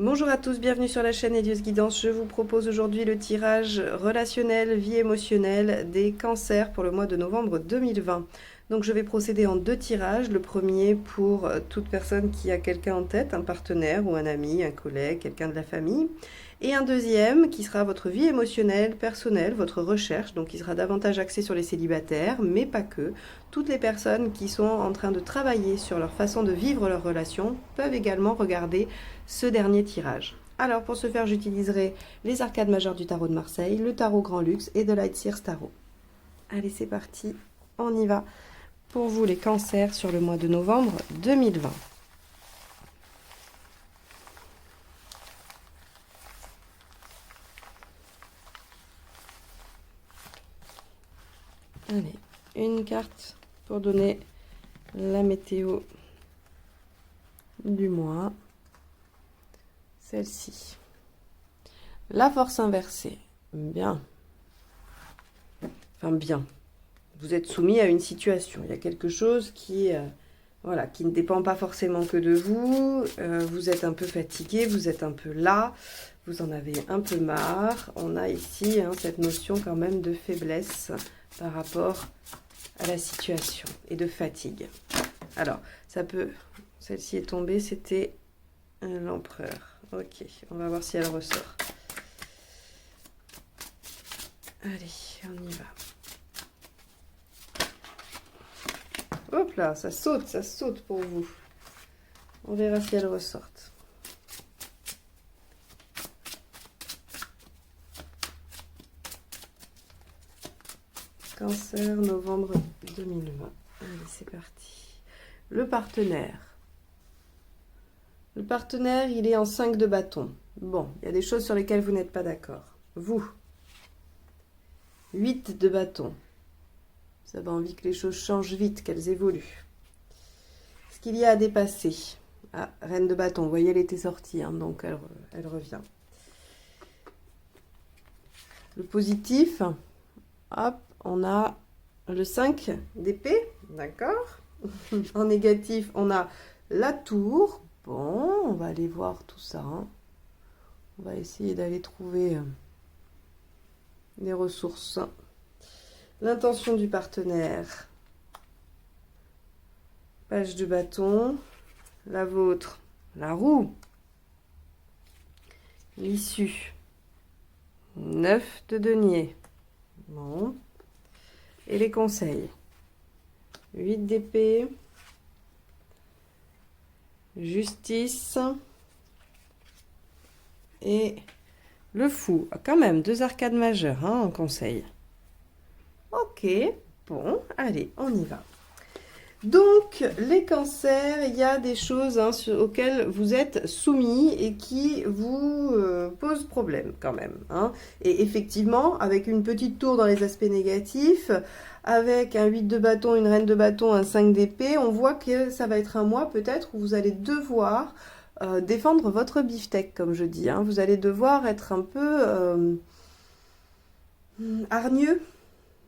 Bonjour à tous, bienvenue sur la chaîne Elios Guidance. Je vous propose aujourd'hui le tirage relationnel, vie émotionnelle des cancers pour le mois de novembre 2020. Donc je vais procéder en deux tirages. Le premier pour toute personne qui a quelqu'un en tête, un partenaire ou un ami, un collègue, quelqu'un de la famille. Et un deuxième qui sera votre vie émotionnelle, personnelle, votre recherche, donc qui sera davantage axé sur les célibataires, mais pas que. Toutes les personnes qui sont en train de travailler sur leur façon de vivre leur relation peuvent également regarder ce dernier tirage. Alors pour ce faire, j'utiliserai les arcades majeures du tarot de Marseille, le tarot Grand Luxe et de Lightseers Tarot. Allez, c'est parti, on y va. Pour vous les cancers sur le mois de novembre 2020. Allez, une carte pour donner la météo du mois. Celle-ci. La force inversée. Bien. Enfin, bien. Vous êtes soumis à une situation. Il y a quelque chose qui, voilà, qui ne dépend pas forcément que de vous. Vous êtes un peu fatigué, vous êtes un peu là. Vous en avez un peu marre. On a ici cette notion quand même de faiblesse par rapport à la situation et de fatigue. Alors, ça peut... Celle-ci est tombée, c'était l'empereur. Ok, on va voir si elle ressort. Allez, on y va. Hop là, ça saute pour vous. On verra si elle ressort. Cancer, novembre 2020. Allez, c'est parti. Le partenaire. Le partenaire, il est en 5 de bâton. Bon, il y a des choses sur lesquelles vous n'êtes pas d'accord. Vous, 8 de bâton. Vous avez envie que les choses changent vite, qu'elles évoluent. Ce qu'il y a à dépasser. Ah, reine de bâton, vous voyez, elle était sortie, donc elle revient. Le positif, hop, on a le 5 d'épée, d'accord. En négatif, on a la tour. Bon, on va aller voir tout ça. On va essayer d'aller trouver des ressources. L'intention du partenaire. Page de bâton. La vôtre. La roue. L'issue. 9 de denier. Bon. Et les conseils. 8 d'épée. Justice. Et le fou. Quand même, 2 arcades majeures en conseil. Ok, bon, allez, on y va. Donc, les cancers, il y a des choses auxquelles vous êtes soumis et qui vous posent problème quand même. Et effectivement, avec une petite tour dans les aspects négatifs, avec un 8 de bâton, une reine de bâton, un 5 d'épée, on voit que ça va être un mois peut-être où vous allez devoir défendre votre beefsteak, comme je dis. Vous allez devoir être un peu hargneux.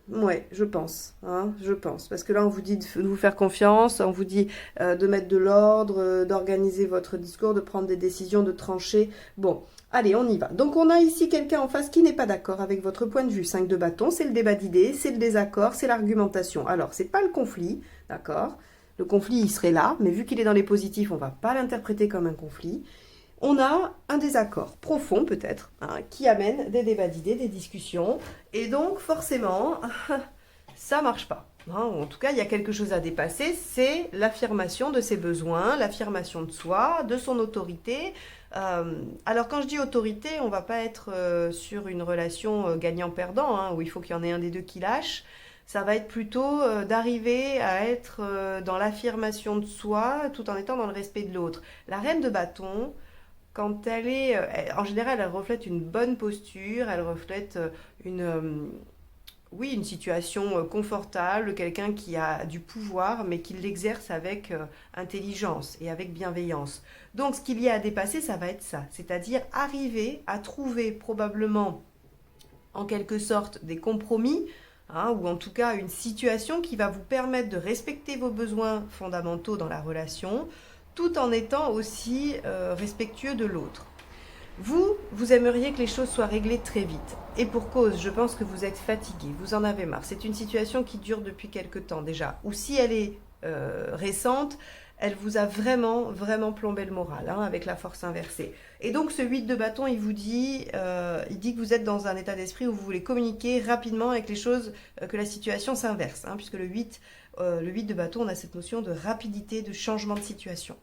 Ouais, je pense, parce que là on vous dit de vous faire confiance, on vous dit de mettre de l'ordre, d'organiser votre discours, de prendre des décisions, de trancher. Bon, allez, on y va. Donc on a ici quelqu'un en face qui n'est pas d'accord avec votre point de vue. 5 de bâton, c'est le débat d'idées, c'est le désaccord, c'est l'argumentation. Alors, c'est pas le conflit, d'accord? Le conflit, il serait là, mais vu qu'il est dans les positifs, on va pas l'interpréter comme un conflit. On a un désaccord profond peut-être, qui amène des débats d'idées, des discussions, et donc forcément, ça marche pas. En tout cas, il y a quelque chose à dépasser, c'est l'affirmation de ses besoins, l'affirmation de soi, de son autorité. Alors quand je dis autorité, on va pas être sur une relation gagnant-perdant, où il faut qu'il y en ait un des deux qui lâche. Ça va être plutôt d'arriver à être dans l'affirmation de soi, tout en étant dans le respect de l'autre. La reine de bâton, quand elle est, en général, elle reflète une bonne posture, elle reflète oui, une situation confortable, quelqu'un qui a du pouvoir, mais qui l'exerce avec intelligence et avec bienveillance. Donc, ce qu'il y a à dépasser, ça va être ça, c'est-à-dire arriver à trouver probablement, en quelque sorte, des compromis, ou en tout cas une situation qui va vous permettre de respecter vos besoins fondamentaux dans la relation, tout en étant aussi respectueux de l'autre. Vous aimeriez que les choses soient réglées très vite. Et pour cause, je pense que vous êtes fatigué, vous en avez marre. C'est une situation qui dure depuis quelque temps déjà. Ou si elle est récente, elle vous a vraiment, vraiment plombé le moral, hein, avec la force inversée. Et donc ce 8 de bâton, il dit que vous êtes dans un état d'esprit où vous voulez communiquer rapidement avec les choses, que la situation s'inverse, hein, puisque le 8 de bâton, on a cette notion de rapidité, de changement de situation.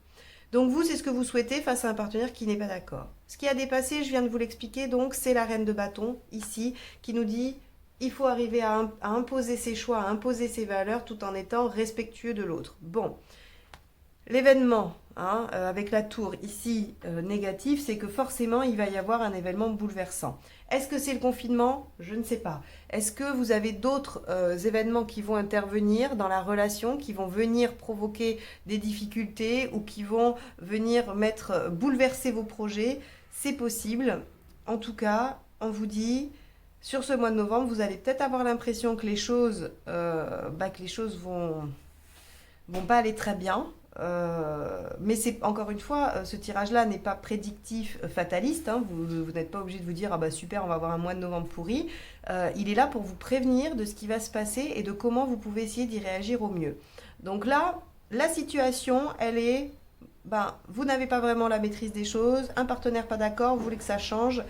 Donc vous, c'est ce que vous souhaitez face à un partenaire qui n'est pas d'accord. Ce qui a dépassé, je viens de vous l'expliquer, donc c'est la reine de bâton, ici, qui nous dit il faut arriver à imposer ses choix, à imposer ses valeurs tout en étant respectueux de l'autre. Bon, l'événement, hein, avec la tour ici négatif, c'est que forcément il va y avoir un événement bouleversant. Est-ce que c'est le confinement? Je ne sais pas. Est-ce que vous avez d'autres événements qui vont intervenir dans la relation, qui vont venir provoquer des difficultés ou qui vont venir bouleverser vos projets? C'est possible. En tout cas, on vous dit, sur ce mois de novembre, vous allez peut-être avoir l'impression que les choses vont pas aller très bien. Mais c'est encore une fois, ce tirage-là n'est pas prédictif, fataliste, hein. Vous n'êtes pas obligé de vous dire ah bah super, on va avoir un mois de novembre pourri. Il est là pour vous prévenir de ce qui va se passer et de comment vous pouvez essayer d'y réagir au mieux. Donc là, la situation, elle est, vous n'avez pas vraiment la maîtrise des choses, un partenaire pas d'accord, vous voulez que ça change.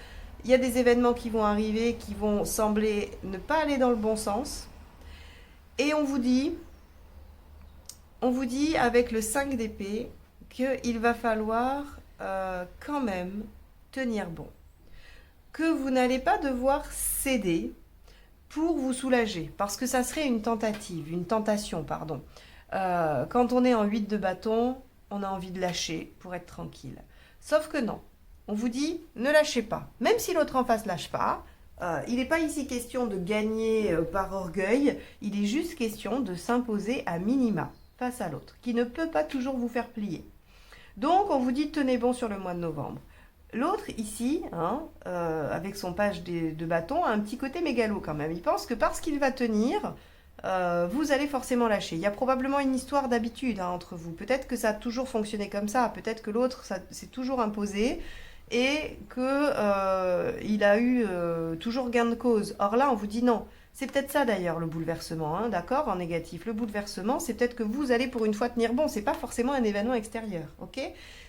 Il y a des événements qui vont arriver qui vont sembler ne pas aller dans le bon sens. Et on vous dit avec le 5 d'épée qu'il va falloir quand même tenir bon. Que vous n'allez pas devoir céder pour vous soulager. Parce que ça serait une tentation, pardon. Quand on est en 8 de bâton, on a envie de lâcher pour être tranquille. Sauf que non. On vous dit, ne lâchez pas. Même si l'autre en face ne lâche pas, il n'est pas ici question de gagner par orgueil. Il est juste question de s'imposer à minima face à l'autre, qui ne peut pas toujours vous faire plier. Donc, on vous dit, tenez bon sur le mois de novembre. L'autre, ici, hein, avec son page de bâton, a un petit côté mégalo quand même. Il pense que parce qu'il va tenir, vous allez forcément lâcher. Il y a probablement une histoire d'habitude, hein, entre vous. Peut-être que ça a toujours fonctionné comme ça. Peut-être que l'autre, ça s'est toujours imposé et qu'il a eu toujours gain de cause. Or là, on vous dit non. C'est peut-être ça d'ailleurs le bouleversement, hein, d'accord, en négatif. Le bouleversement, c'est peut-être que vous allez pour une fois tenir bon. C'est pas forcément un événement extérieur, ok?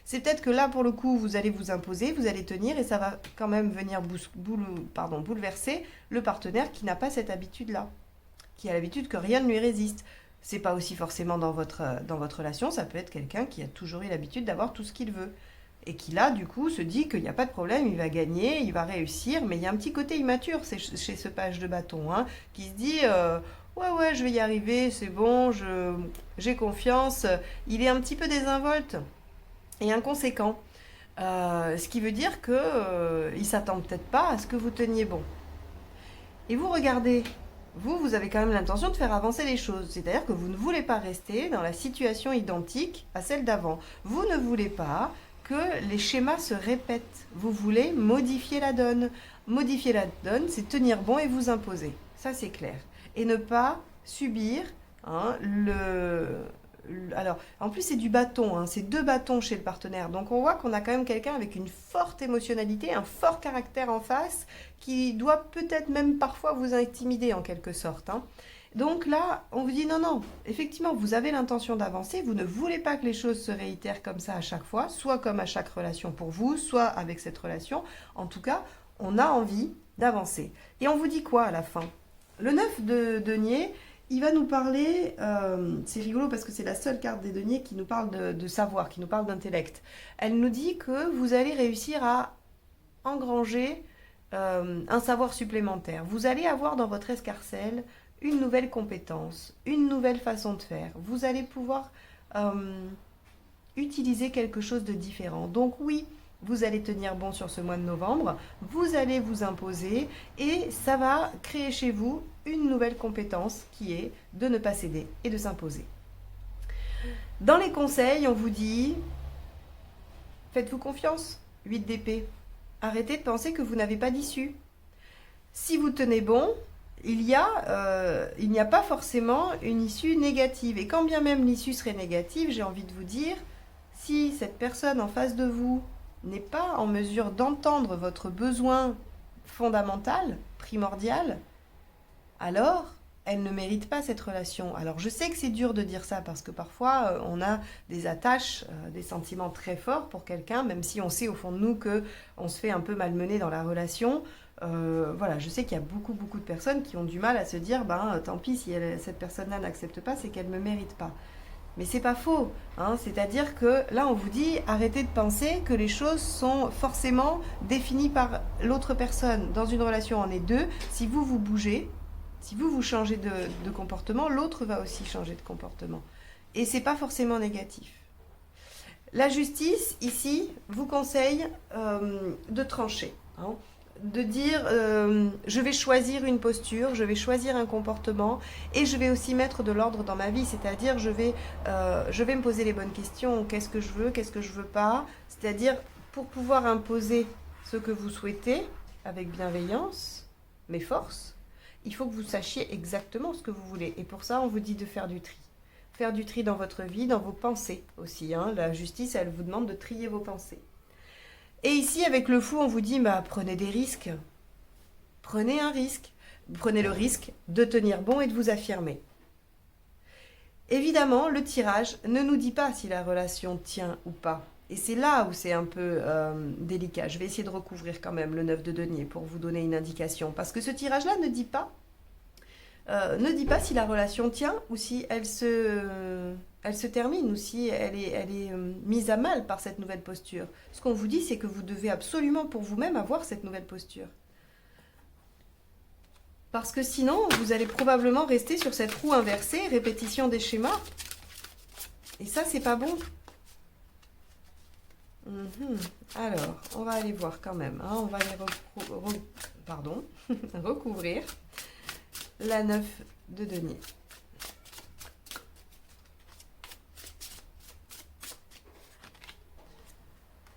C'est peut-être que là, pour le coup, vous allez vous imposer, vous allez tenir et ça va quand même venir bouleverser le partenaire qui n'a pas cette habitude-là, qui a l'habitude que rien ne lui résiste. C'est pas aussi forcément dans votre relation, ça peut être quelqu'un qui a toujours eu l'habitude d'avoir tout ce qu'il veut. Et qui là, du coup, se dit qu'il n'y a pas de problème, il va gagner, il va réussir, mais il y a un petit côté immature chez ce page de bâton, hein, qui se dit ouais, je vais y arriver, c'est bon, j'ai confiance. Il est un petit peu désinvolte et inconséquent. Ce qui veut dire qu'il ne s'attend peut-être pas à ce que vous teniez bon. Et vous regardez, vous avez quand même l'intention de faire avancer les choses. C'est-à-dire que vous ne voulez pas rester dans la situation identique à celle d'avant. Vous ne voulez pas que les schémas se répètent. Vous voulez modifier la donne. Modifier la donne, c'est tenir bon et vous imposer. Ça, c'est clair. Et ne pas subir, hein, alors, en plus, c'est du bâton, hein, c'est 2 bâtons chez le partenaire. Donc, on voit qu'on a quand même quelqu'un avec une forte émotionnalité, un fort caractère en face, qui doit peut-être même parfois vous intimider en quelque sorte, hein. Donc là, on vous dit non, effectivement, vous avez l'intention d'avancer, vous ne voulez pas que les choses se réitèrent comme ça à chaque fois, soit comme à chaque relation pour vous, soit avec cette relation. En tout cas, on a envie d'avancer. Et on vous dit quoi à la fin? Le 9 de denier, il va nous parler, c'est rigolo parce que c'est la seule carte des deniers qui nous parle de savoir, qui nous parle d'intellect. Elle nous dit que vous allez réussir à engranger un savoir supplémentaire. Vous allez avoir dans votre escarcelle une nouvelle compétence, une nouvelle façon de faire. Vous allez pouvoir utiliser quelque chose de différent. Donc oui, vous allez tenir bon sur ce mois de novembre, vous allez vous imposer et ça va créer chez vous une nouvelle compétence qui est de ne pas céder et de s'imposer. Dans les conseils, on vous dit, faites-vous confiance, 8 d'épée. Arrêtez de penser que vous n'avez pas d'issue. Si vous tenez bon, il n'y a pas forcément une issue négative. Et quand bien même l'issue serait négative, j'ai envie de vous dire, si cette personne en face de vous n'est pas en mesure d'entendre votre besoin fondamental, primordial, alors elle ne mérite pas cette relation. Alors je sais que c'est dur de dire ça parce que parfois on a des attaches, des sentiments très forts pour quelqu'un, même si on sait au fond de nous que on se fait un peu malmener dans la relation. Voilà, je sais qu'il y a beaucoup de personnes qui ont du mal à se dire, ben tant pis si cette personne-là n'accepte pas, c'est qu'elle ne me mérite pas. Mais c'est pas faux, hein. C'est-à-dire que là on vous dit arrêtez de penser que les choses sont forcément définies par l'autre personne. Dans une relation on est deux, si vous bougez, si vous changez de comportement, l'autre va aussi changer de comportement. Et c'est pas forcément négatif. La justice, ici, vous conseille de trancher, hein, de dire je vais choisir une posture, je vais choisir un comportement et je vais aussi mettre de l'ordre dans ma vie, c'est-à-dire je vais me poser les bonnes questions, qu'est-ce que je veux pas, c'est-à-dire pour pouvoir imposer ce que vous souhaitez avec bienveillance, mais force, il faut que vous sachiez exactement ce que vous voulez. Et pour ça, on vous dit de faire du tri. Faire du tri dans votre vie, dans vos pensées aussi, hein. La justice, elle vous demande de trier vos pensées. Et ici, avec le fou, on vous dit, bah, prenez des risques. Prenez un risque. Prenez le risque de tenir bon et de vous affirmer. Évidemment, le tirage ne nous dit pas si la relation tient ou pas. Et c'est là où c'est un peu délicat. Je vais essayer de recouvrir quand même le 9 de denier pour vous donner une indication. Parce que ce tirage-là ne dit pas si la relation tient ou si elle se termine ou si elle est mise à mal par cette nouvelle posture. Ce qu'on vous dit, c'est que vous devez absolument pour vous-même avoir cette nouvelle posture. Parce que sinon, vous allez probablement rester sur cette roue inversée, répétition des schémas. Et ça, c'est pas bon. Alors, on va aller voir quand même, hein. On va aller recouvrir la 9 de denier.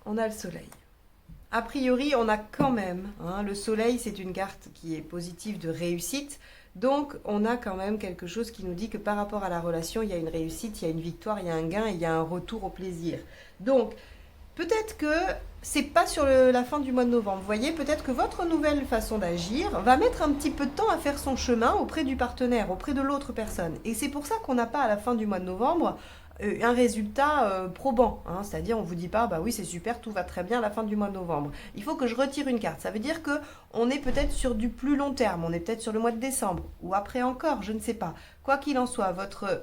On a le soleil. A priori, on a quand même, hein, le soleil, c'est une carte qui est positive de réussite. Donc, on a quand même quelque chose qui nous dit que par rapport à la relation, il y a une réussite, il y a une victoire, il y a un gain, il y a un retour au plaisir. Donc, peut-être que c'est pas sur la fin du mois de novembre. Vous voyez, peut-être que votre nouvelle façon d'agir va mettre un petit peu de temps à faire son chemin auprès du partenaire, auprès de l'autre personne. Et c'est pour ça qu'on n'a pas à la fin du mois de novembre un résultat probant, hein. C'est-à-dire on ne vous dit pas, bah oui c'est super, tout va très bien à la fin du mois de novembre. Il faut que je retire une carte. Ça veut dire qu'on est peut-être sur du plus long terme, on est peut-être sur le mois de décembre, ou après encore, je ne sais pas. Quoi qu'il en soit, votre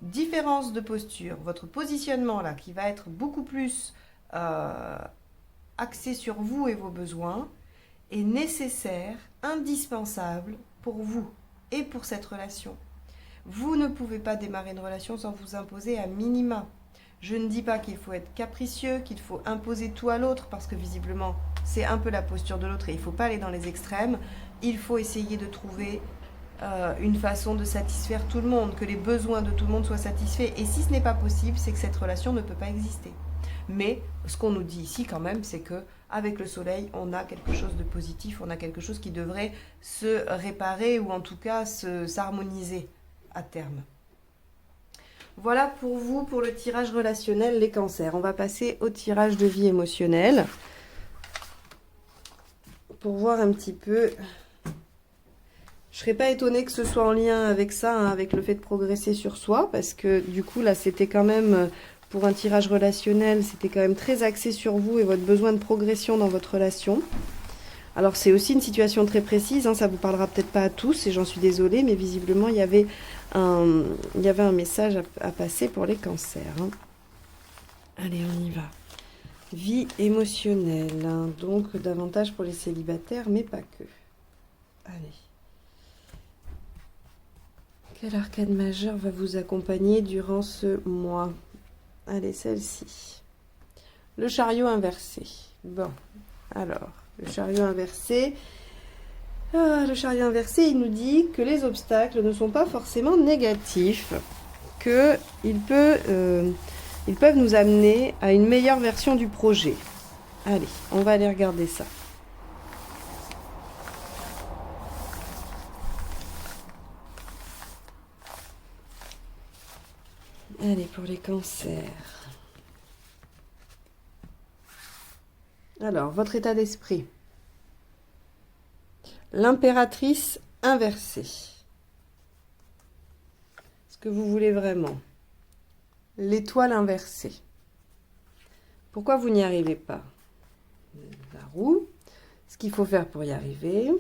différence de posture, votre positionnement là, qui va être beaucoup plus axé sur vous et vos besoins, est nécessaire, indispensable pour vous et pour cette relation. Vous ne pouvez pas démarrer une relation sans vous imposer à minima. Je ne dis pas qu'il faut être capricieux, qu'il faut imposer tout à l'autre, parce que visiblement, c'est un peu la posture de l'autre et il ne faut pas aller dans les extrêmes. Il faut essayer de trouver une façon de satisfaire tout le monde, que les besoins de tout le monde soient satisfaits. Et si ce n'est pas possible, c'est que cette relation ne peut pas exister. Mais ce qu'on nous dit ici quand même, c'est que avec le soleil, on a quelque chose de positif, on a quelque chose qui devrait se réparer ou en tout cas s'harmoniser à terme. Voilà pour vous, pour le tirage relationnel, les cancers. On va passer au tirage de vie émotionnelle pour voir un petit peu. Je serais pas étonnée que ce soit en lien avec ça, hein, avec le fait de progresser sur soi, parce que du coup là c'était quand même, pour un tirage relationnel, c'était quand même très axé sur vous et votre besoin de progression dans votre relation. Alors c'est aussi une situation très précise, hein, ça vous parlera peut-être pas à tous et j'en suis désolée, mais visiblement il y avait un message à passer pour les cancers, hein. Allez, on y va. Vie émotionnelle, hein, donc davantage pour les célibataires, mais pas que. Allez. Quel arcane majeur va vous accompagner durant ce mois? Allez, celle-ci. Le chariot inversé. Bon, alors, le chariot inversé. Le chariot inversé, il nous dit que les obstacles ne sont pas forcément négatifs, qu'ils peuvent nous amener à une meilleure version du projet. Allez, on va aller regarder ça. Allez, pour les cancers. Alors, votre état d'esprit. L'impératrice inversée. Ce que vous voulez vraiment. L'étoile inversée. Pourquoi vous n'y arrivez pas? La roue. Ce qu'il faut faire pour y arriver.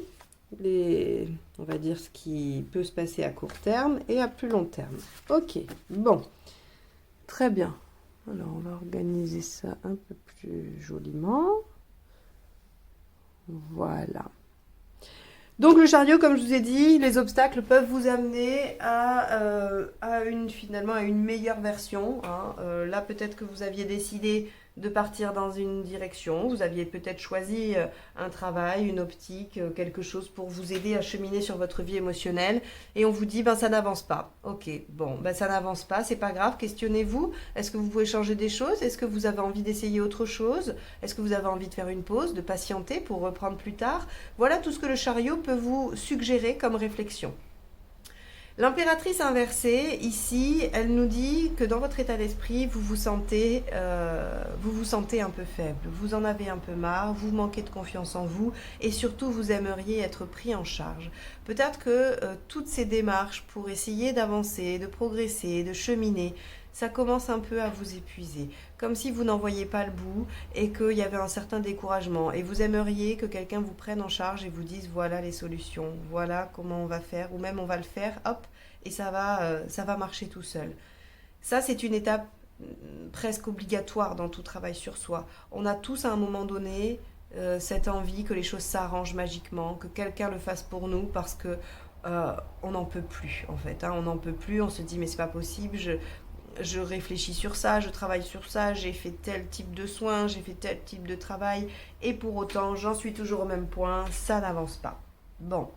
On va dire ce qui peut se passer à court terme et à plus long terme. Ok, bon. Très bien. Alors, on va organiser ça un peu plus joliment. Voilà. Donc le chariot, comme je vous ai dit, les obstacles peuvent vous amener finalement à une meilleure version. Hein. Là, peut-être que vous aviez décidé de partir dans une direction, vous aviez peut-être choisi un travail, une optique, quelque chose pour vous aider à cheminer sur votre vie émotionnelle, et on vous dit, ben ça n'avance pas. Ok, bon, ben ça n'avance pas, c'est pas grave, questionnez-vous. Est-ce que vous pouvez changer des choses? Est-ce que vous avez envie d'essayer autre chose? Est-ce que vous avez envie de faire une pause, de patienter pour reprendre plus tard? Voilà tout ce que le chariot peut vous suggérer comme réflexion. L'impératrice inversée, ici, elle nous dit que dans votre état d'esprit, vous vous sentez un peu faible, vous en avez un peu marre, vous manquez de confiance en vous et surtout vous aimeriez être pris en charge. Peut-être que toutes ces démarches pour essayer d'avancer, de progresser, de cheminer, ça commence un peu à vous épuiser, comme si vous n'en voyiez pas le bout et qu'il y avait un certain découragement. Et vous aimeriez que quelqu'un vous prenne en charge et vous dise voilà les solutions, voilà comment on va faire, ou même on va le faire, hop, et ça va marcher tout seul. Ça, c'est une étape presque obligatoire dans tout travail sur soi. On a tous à un moment donné cette envie que les choses s'arrangent magiquement, que quelqu'un le fasse pour nous parce que on n'en peut plus en fait. Hein, on n'en peut plus, on se dit mais c'est pas possible, je réfléchis sur ça, je travaille sur ça, j'ai fait tel type de soins, j'ai fait tel type de travail, et pour autant, j'en suis toujours au même point, ça n'avance pas. Bon.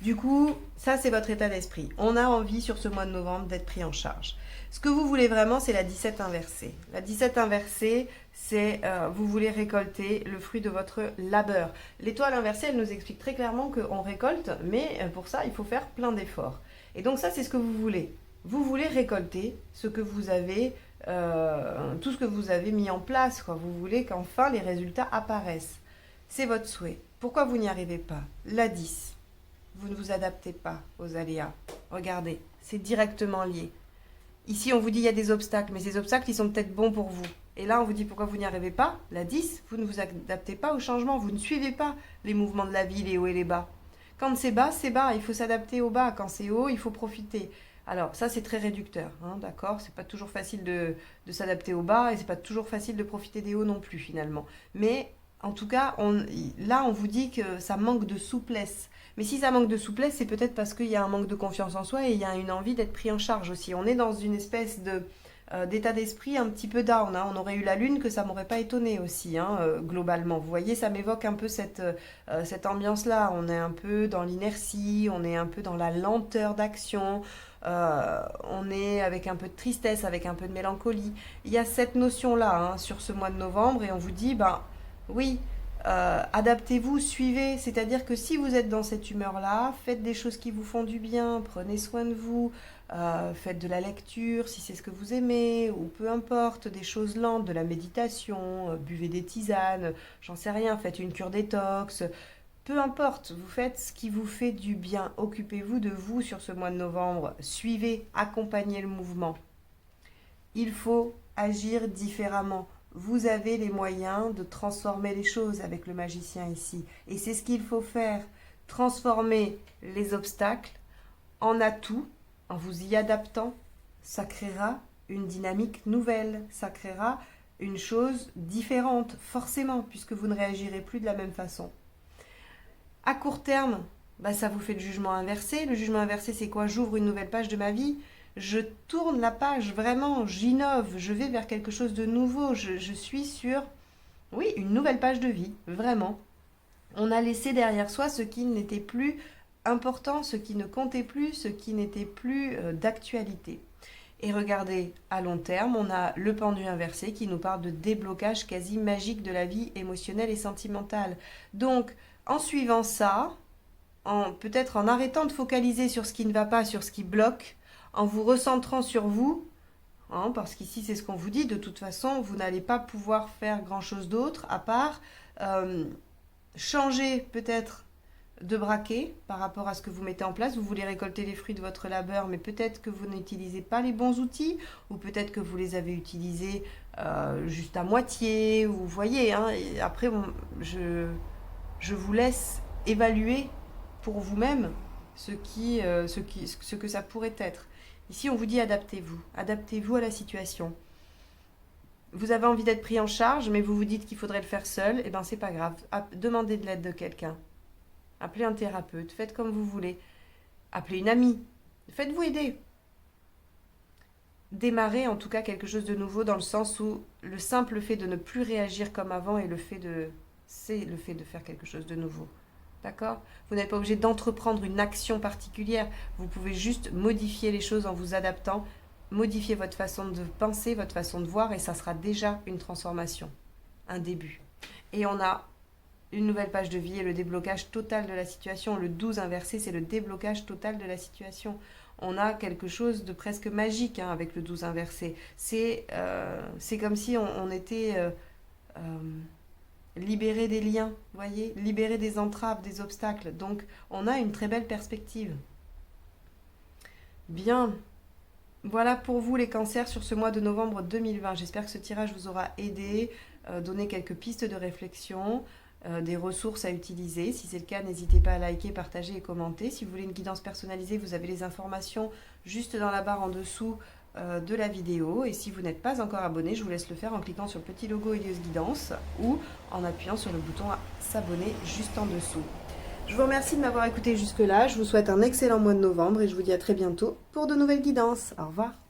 Du coup, ça c'est votre état d'esprit. On a envie sur ce mois de novembre d'être pris en charge. Ce que vous voulez vraiment, c'est la 17 inversée. La 17 inversée, c'est vous voulez récolter le fruit de votre labeur. L'étoile inversée, elle nous explique très clairement qu'on récolte, mais pour ça, il faut faire plein d'efforts. Et donc ça, c'est ce que vous voulez. Vous voulez récolter ce que vous avez, tout ce que vous avez mis en place, quoi. Vous voulez qu'enfin les résultats apparaissent. C'est votre souhait. Pourquoi vous n'y arrivez pas? La 10. Vous ne vous adaptez pas aux aléas. Regardez, c'est directement lié. Ici, on vous dit qu'il y a des obstacles, mais ces obstacles, ils sont peut-être bons pour vous. Et là, on vous dit pourquoi vous n'y arrivez pas. La 10, vous ne vous adaptez pas au changement. Vous ne suivez pas les mouvements de la vie, les hauts et les bas. Quand c'est bas, c'est bas. Il faut s'adapter au bas. Quand c'est haut, il faut profiter. Alors, ça, c'est très réducteur, hein, d'accord? C'est pas toujours facile de s'adapter au bas et c'est pas toujours facile de profiter des hauts non plus, finalement. Mais, en tout cas, là, on vous dit que ça manque de souplesse. Mais si ça manque de souplesse, c'est peut-être parce qu'il y a un manque de confiance en soi et il y a une envie d'être pris en charge aussi. On est dans une espèce d'état d'esprit un petit peu down. Hein. On aurait eu la lune que ça m'aurait pas étonné aussi, hein, globalement. Vous voyez, ça m'évoque un peu cette ambiance-là. On est un peu dans l'inertie, on est un peu dans la lenteur d'action. On est avec un peu de tristesse, avec un peu de mélancolie. Il y a cette notion-là hein, sur ce mois de novembre et on vous dit, ben oui, adaptez-vous, suivez. C'est-à-dire que si vous êtes dans cette humeur-là, faites des choses qui vous font du bien, prenez soin de vous, faites de la lecture si c'est ce que vous aimez, ou peu importe, des choses lentes, de la méditation, buvez des tisanes, j'en sais rien, faites une cure détox. Peu importe, vous faites ce qui vous fait du bien. Occupez-vous de vous sur ce mois de novembre. Suivez, accompagnez le mouvement. Il faut agir différemment. Vous avez les moyens de transformer les choses avec le magicien ici. Et c'est ce qu'il faut faire. Transformer les obstacles en atouts, en vous y adaptant. Ça créera une dynamique nouvelle. Ça créera une chose différente, forcément, puisque vous ne réagirez plus de la même façon. À court terme, bah ça vous fait le jugement inversé. Le jugement inversé, c'est quoi? J'ouvre une nouvelle page de ma vie, je tourne la page, vraiment, j'innove, je vais vers quelque chose de nouveau. Je suis sur, oui, une nouvelle page de vie, vraiment. On a laissé derrière soi ce qui n'était plus important, ce qui ne comptait plus, ce qui n'était plus d'actualité. Et regardez, à long terme, on a le pendu inversé qui nous parle de déblocage quasi magique de la vie émotionnelle et sentimentale. Donc, en suivant ça, peut-être en arrêtant de focaliser sur ce qui ne va pas, sur ce qui bloque, en vous recentrant sur vous, hein, parce qu'ici c'est ce qu'on vous dit, de toute façon vous n'allez pas pouvoir faire grand chose d'autre à part changer peut-être de braquet par rapport à ce que vous mettez en place. Vous voulez récolter les fruits de votre labeur, mais peut-être que vous n'utilisez pas les bons outils, ou peut-être que vous les avez utilisés juste à moitié, ou vous voyez, hein, et après je vous laisse évaluer pour vous-même ce que ça pourrait être. Ici, on vous dit adaptez-vous. Adaptez-vous à la situation. Vous avez envie d'être pris en charge, mais vous vous dites qu'il faudrait le faire seul, et bien c'est pas grave. Demandez de l'aide de quelqu'un. Appelez un thérapeute, faites comme vous voulez. Appelez une amie. Faites-vous aider. Démarrez en tout cas quelque chose de nouveau dans le sens où le simple fait de ne plus réagir comme avant est c'est le fait de faire quelque chose de nouveau. D'accord? Vous n'êtes pas obligé d'entreprendre une action particulière. Vous pouvez juste modifier les choses en vous adaptant, modifier votre façon de penser, votre façon de voir, et ça sera déjà une transformation, un début. Et on a une nouvelle page de vie et le déblocage total de la situation. Le 12 inversé, c'est le déblocage total de la situation. On a quelque chose de presque magique hein, avec le 12 inversé. C'est comme si on était libéré des liens, voyez, libéré des entraves, des obstacles. Donc, on a une très belle perspective. Bien. Voilà pour vous les cancers sur ce mois de novembre 2020. J'espère que ce tirage vous aura aidé, donné quelques pistes de réflexion, des ressources à utiliser. Si c'est le cas, n'hésitez pas à liker, partager et commenter. Si vous voulez une guidance personnalisée, vous avez les informations juste dans la barre en dessous de la vidéo. Et si vous n'êtes pas encore abonné, je vous laisse le faire en cliquant sur le petit logo Elios Guidance ou en appuyant sur le bouton s'abonner juste en dessous. Je vous remercie de m'avoir écouté jusque-là. Je vous souhaite un excellent mois de novembre et je vous dis à très bientôt pour de nouvelles guidances. Au revoir.